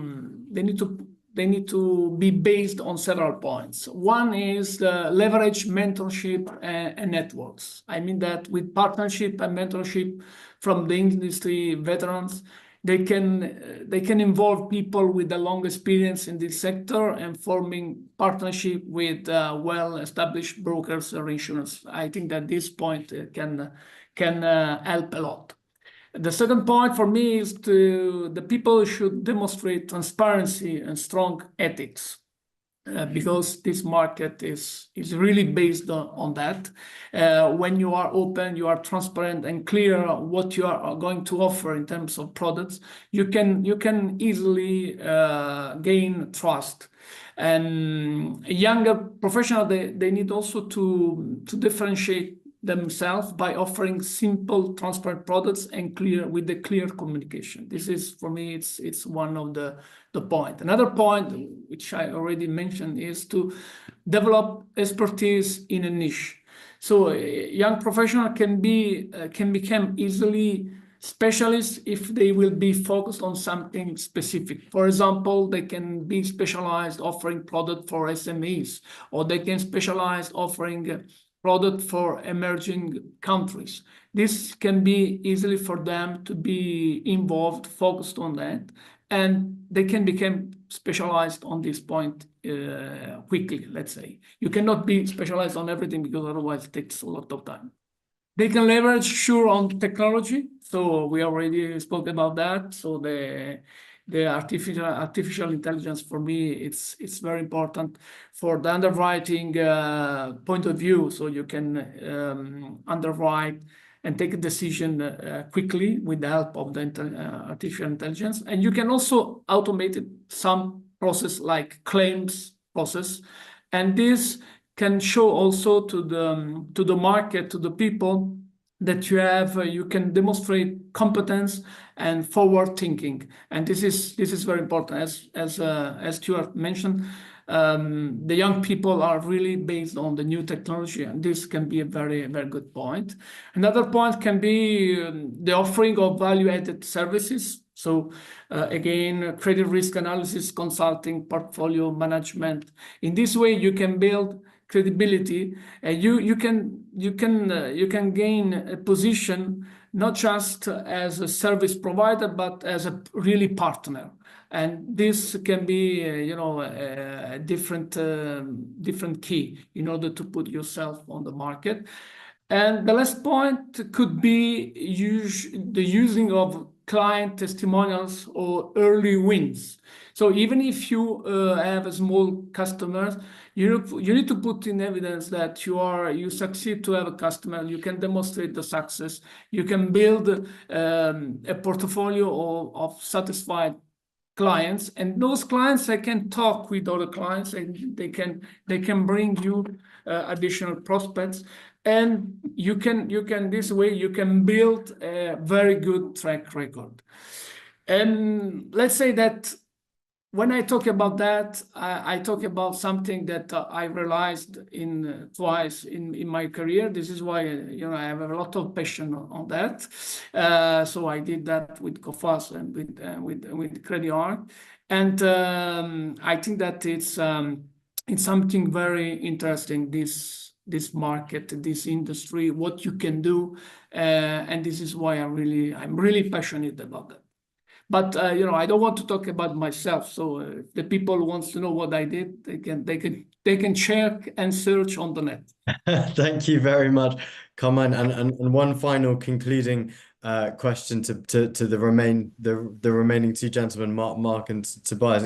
be based on several points. One is the leverage mentorship and networks. I mean that with partnership and mentorship from the industry veterans, they can involve people with a long experience in this sector and forming partnership with well-established brokers or insurance. I think that this point can help a lot. The second point for me is the people should demonstrate transparency and strong ethics. Because this market is really based on that. When you are open, you are transparent and clear what you are going to offer in terms of products, you can easily gain trust. And younger professionals, they need also to differentiate themselves by offering simple, transparent products and with the clear communication. This is, for me, it's one of the point. Another point, which I already mentioned, is to develop expertise in a niche. So a young professional can become easily specialists if they will be focused on something specific. For example, they can be specialized offering product for SMEs, or they can specialize offering product for emerging countries. This can be easily for them to be involved, focused on that, and they can become specialized on this point quickly, let's say. You cannot be specialized on everything because otherwise it takes a lot of time. They can leverage, sure, on technology. So we already spoke about that. So the artificial intelligence, for me, it's very important for the underwriting point of view. So you can underwrite and take a decision quickly with the help of the artificial intelligence. And you can also automate some process like claims process. And this can show also to the market, to the people, that you can demonstrate competence and forward thinking, and this is very important. As Stuart mentioned, the young people are really based on the new technology, and this can be a very, very good point. Another point can be the offering of value-added services. So again, credit risk analysis, consulting, portfolio management. In this way, you can build credibility, and you can gain a position not just as a service provider but as a really partner, and this can be a different key in order to put yourself on the market. And the last point could be the using of client testimonials or early wins. So even if you have a small customers, you need to put in evidence that you succeed to have a customer. You can demonstrate the success. You can build a portfolio of satisfied clients, and those clients, they can talk with other clients, and they can bring you additional prospects. And you can this way you can build a very good track record. And let's say that when I talk about that, I talk about something that I realized twice in my career. This is why I have a lot of passion on that. So I did that with Coface and with CrediArc, and I think that it's something very interesting. This market, this industry, what you can do, and this is why I'm really passionate about that. But I don't want to talk about myself. So if the people wants to know what I did, they can check and search on the net. Thank you very much, Carmine. And one final concluding question to the remaining two gentlemen, Marc and Tobias.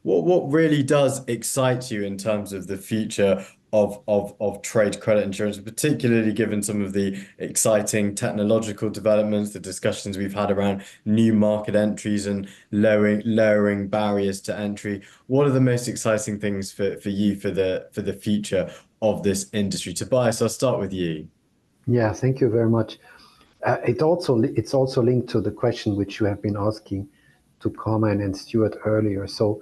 What really does excite you in terms of the future of trade credit insurance, particularly given some of the exciting technological developments, the discussions we've had around new market entries and lowering barriers to entry? What are the most exciting things for you for the future of this industry? Tobias, I'll start with you. Yeah, thank you very much. It's also linked to the question which you have been asking to Carmine and Stuart earlier. So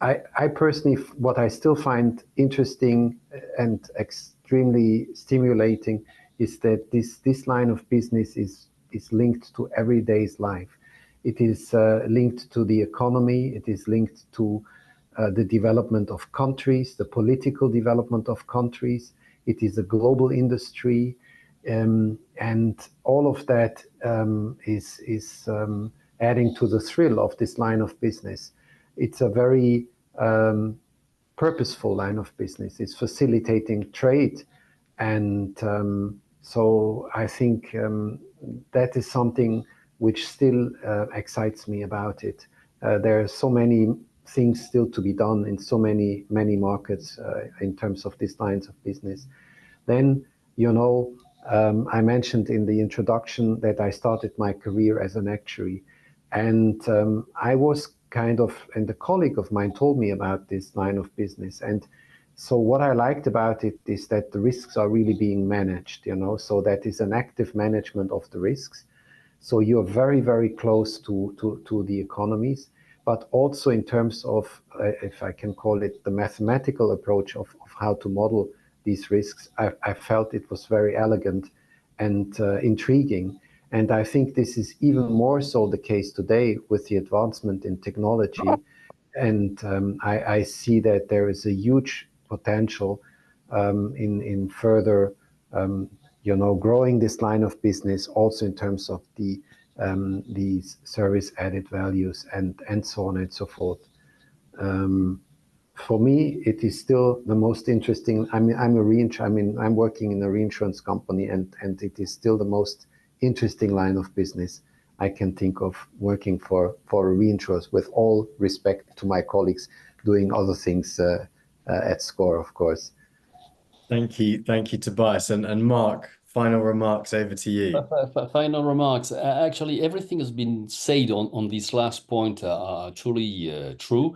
I personally, what I still find interesting and extremely stimulating is that this line of business is linked to everyday's life. It is linked to the economy. It is linked to the development of countries, the political development of countries. It is a global industry, and all of that is adding to the thrill of this line of business. It's a very purposeful line of business. It's facilitating trade, and so I think that is something which still excites me about it. There are so many things still to be done in so many markets in terms of these lines of business. Then, you know, I mentioned in the introduction that I started my career as an actuary, and I was kind of, and a colleague of mine told me about this line of business. And so what I liked about it is that the risks are really being managed, you know, so that is an active management of the risks. So you're very, very close to the economies, but also in terms of, if I can call it, the mathematical approach of how to model these risks, I felt it was very elegant and intriguing. And I think this is even more so the case today with the advancement in technology. And I see that there is a huge potential in further you know, growing this line of business, also in terms of these service added values and so on and so forth. For me, it is still the most interesting. I mean, I'm working in a reinsurance company, and it is still the most interesting line of business I can think of, working for reinsurers, with all respect to my colleagues doing other things at SCOR, of course. Thank you, Tobias. And Marc, final remarks, over to you. Final remarks. Actually, everything has been said on this last point are truly true.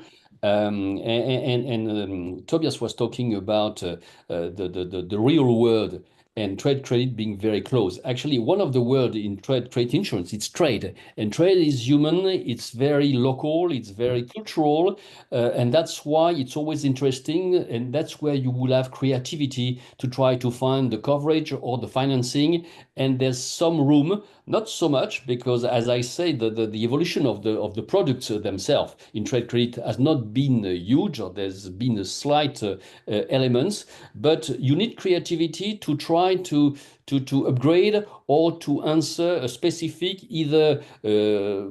Tobias was talking about the real world and trade credit being very close. Actually, one of the words in trade insurance, it's trade. And trade is human, it's very local, it's very cultural, and that's why it's always interesting, and that's where you will have creativity to try to find the coverage or the financing. And there's some room, not so much, because as I say, the evolution of the products themselves in trade credit has not been huge, or there's been a slight elements, but you need creativity to try to upgrade or to answer a specific either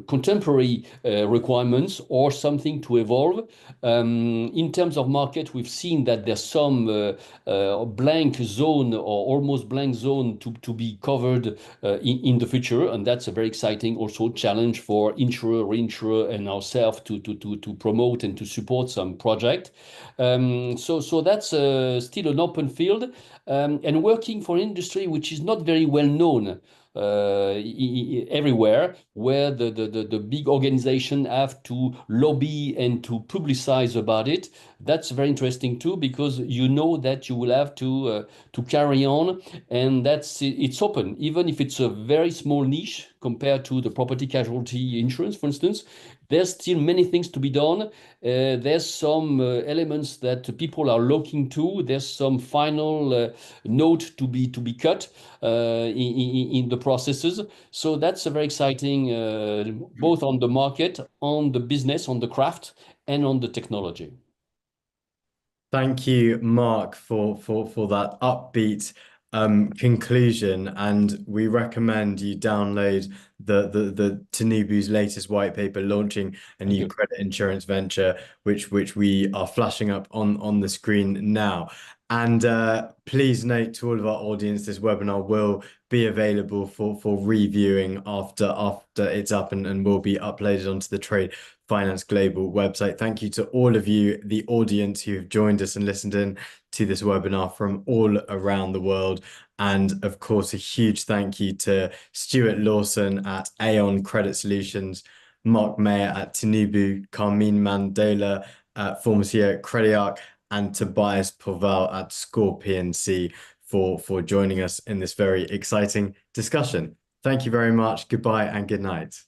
contemporary requirements or something to evolve. In terms of market, we've seen that there's some blank zone or almost blank zone to be covered in the future, and that's a very exciting also challenge for insurer, reinsurer, and ourselves to promote and to support some project. So that's still an open field, and working for industry which is not very well known everywhere, where the big organization have to lobby and to publicize about it. That's very interesting too, because you know that you will have to carry on, and it's open, even if it's a very small niche compared to the property casualty insurance, for instance. There's still many things to be done. There's some elements that people are looking to. There's some final note to be cut in the processes. So that's a very exciting, both on the market, on the business, on the craft, and on the technology. Thank you, Marc, for that upbeat conclusion, and we recommend you download the Tinubu's latest white paper launching a new credit insurance venture, which we are flashing up on the screen now. And please note to all of our audience, this webinar will be available for reviewing after it's up and will be uploaded onto the Trade Finance Global website. Thank you to all of you, the audience who have joined us and listened in to this webinar from all around the world. And of course, a huge thank you to Stuart Lawson at Aon Credit Solutions, Marc Meyer at Tinubu, Carmine Mandola, former CEO at CrediArc, and Tobias Povel at SCOR PNC for joining us in this very exciting discussion. Thank you very much. Goodbye and good night.